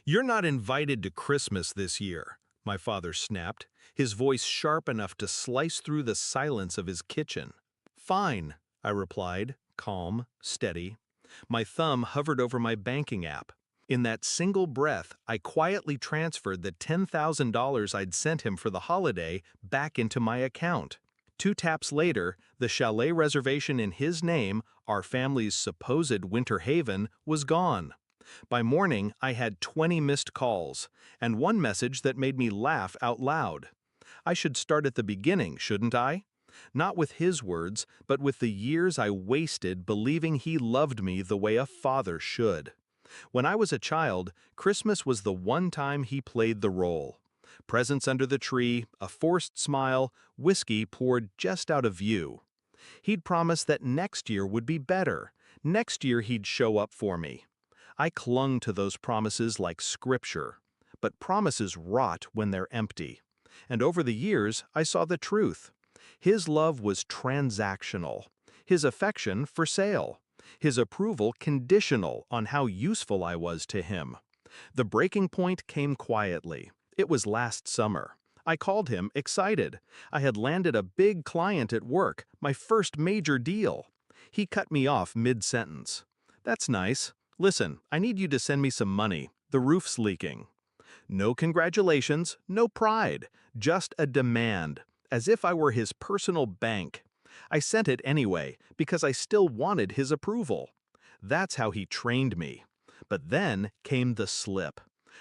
"You're not invited to Christmas this year," my father snapped, his voice sharp enough to slice through the silence of his kitchen. "Fine," I replied, calm, steady. My thumb hovered over my banking app. In that single breath, I quietly transferred the $10,000 I'd sent him for the holiday back into my account. 2 taps later, the chalet reservation in his name, our family's supposed winter haven, was gone. By morning, I had 20 missed calls, and one message that made me laugh out loud. I should start at the beginning, shouldn't I? Not with his words, but with the years I wasted believing he loved me the way a father should. When I was a child, Christmas was the one time he played the role. Presents under the tree, a forced smile, whiskey poured just out of view. He'd promised that next year would be better. Next year he'd show up for me. I clung to those promises like scripture. But promises rot when they're empty. And over the years, I saw the truth. His love was transactional. His affection for sale. His approval conditional on how useful I was to him. The breaking point came quietly. It was last summer. I called him excited. I had landed a big client at work, my first major deal. He cut me off mid-sentence. "That's nice. Listen, I need you to send me some money. The roof's leaking." No congratulations, no pride, just a demand, as if I were his personal bank. I sent it anyway, because I still wanted his approval. That's how he trained me. But then came the slip.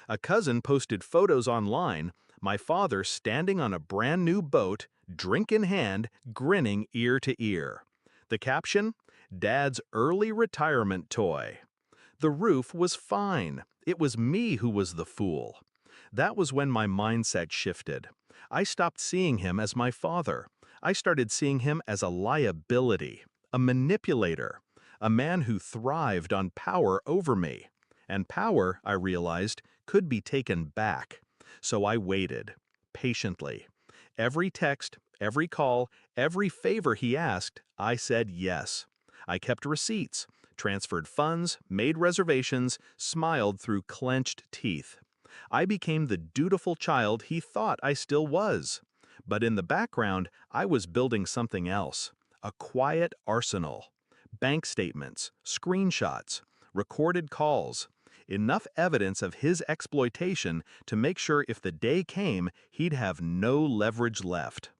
A cousin posted photos online, my father standing on a brand new boat, drink in hand, grinning ear to ear. The caption? "Dad's early retirement toy." The roof was fine. It was me who was the fool. That was when my mindset shifted. I stopped seeing him as my father. I started seeing him as a liability, a manipulator, a man who thrived on power over me. And power, I realized, could be taken back. So I waited, patiently. Every text, every call, every favor he asked, I said yes. I kept receipts, transferred funds, made reservations, smiled through clenched teeth. I became the dutiful child he thought I still was. But in the background, I was building something else. A quiet arsenal. Bank statements, screenshots, recorded calls. Enough evidence of his exploitation to make sure if the day came, he'd have no leverage left.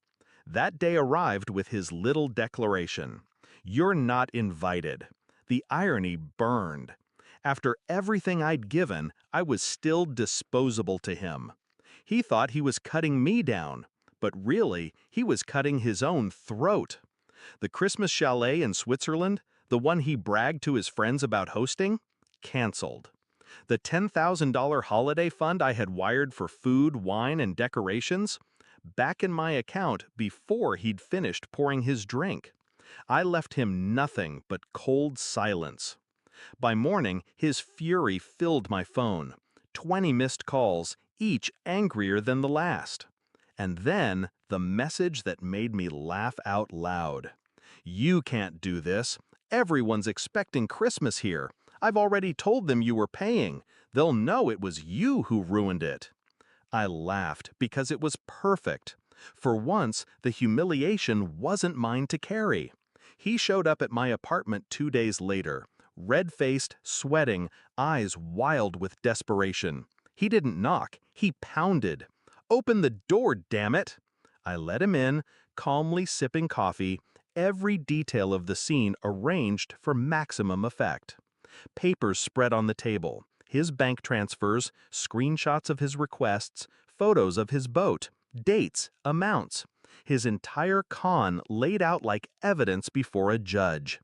That day arrived with his little declaration. "You're not invited." The irony burned. After everything I'd given, I was still disposable to him. He thought he was cutting me down, but really, he was cutting his own throat. The Christmas chalet in Switzerland, the one he bragged to his friends about hosting, canceled. The $10,000 holiday fund I had wired for food, wine, and decorations, back in my account before he'd finished pouring his drink. I left him nothing but cold silence. By morning, his fury filled my phone. 20 missed calls, each angrier than the last. And then, the message that made me laugh out loud. "You can't do this. Everyone's expecting Christmas here. I've already told them you were paying. They'll know it was you who ruined it." I laughed because it was perfect. For once, the humiliation wasn't mine to carry. He showed up at my apartment 2 days later, red-faced, sweating, eyes wild with desperation. He didn't knock, he pounded. "Open the door, damn it!" I let him in, calmly sipping coffee, every detail of the scene arranged for maximum effect. Papers spread on the table, his bank transfers, screenshots of his requests, photos of his boat, dates, amounts. His entire con laid out like evidence before a judge.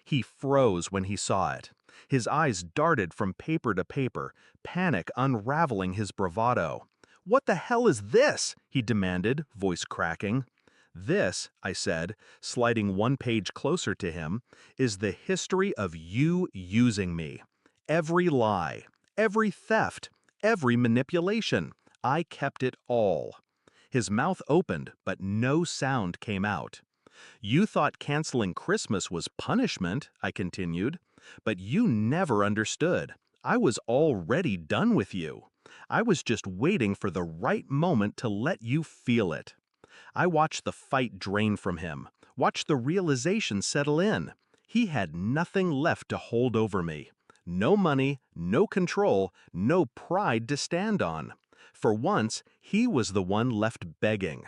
He froze when he saw it. His eyes darted from paper to paper, panic unraveling his bravado. "What the hell is this?" he demanded, voice cracking. "This," I said, sliding one page closer to him, "is the history of you using me. Every lie, every theft, every manipulation. I kept it all." His mouth opened, but no sound came out. "You thought canceling Christmas was punishment," I continued, "but you never understood. I was already done with you. I was just waiting for the right moment to let you feel it. I watched the fight drain from him, watched the realization settle in. He had nothing left to hold over me. No money, no control, no pride to stand on. For once, he was the one left begging.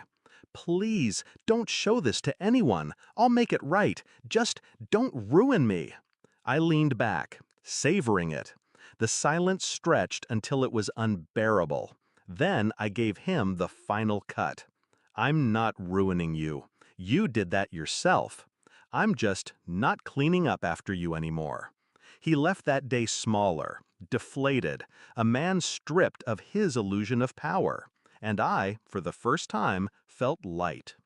Please, don't show this to anyone. I'll make it right. Just don't ruin me. I leaned back, savoring it. The silence stretched until it was unbearable. Then I gave him the final cut. I'm not ruining you. You did that yourself. I'm just not cleaning up after you anymore. He left that day smaller, deflated, a man stripped of his illusion of power. And I, for the first time, felt light.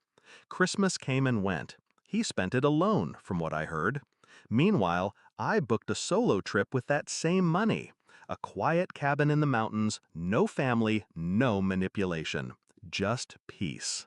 Christmas came and went. He spent it alone, from what I heard. Meanwhile, I booked a solo trip with that same money. A quiet cabin in the mountains, no family, no manipulation. Just peace.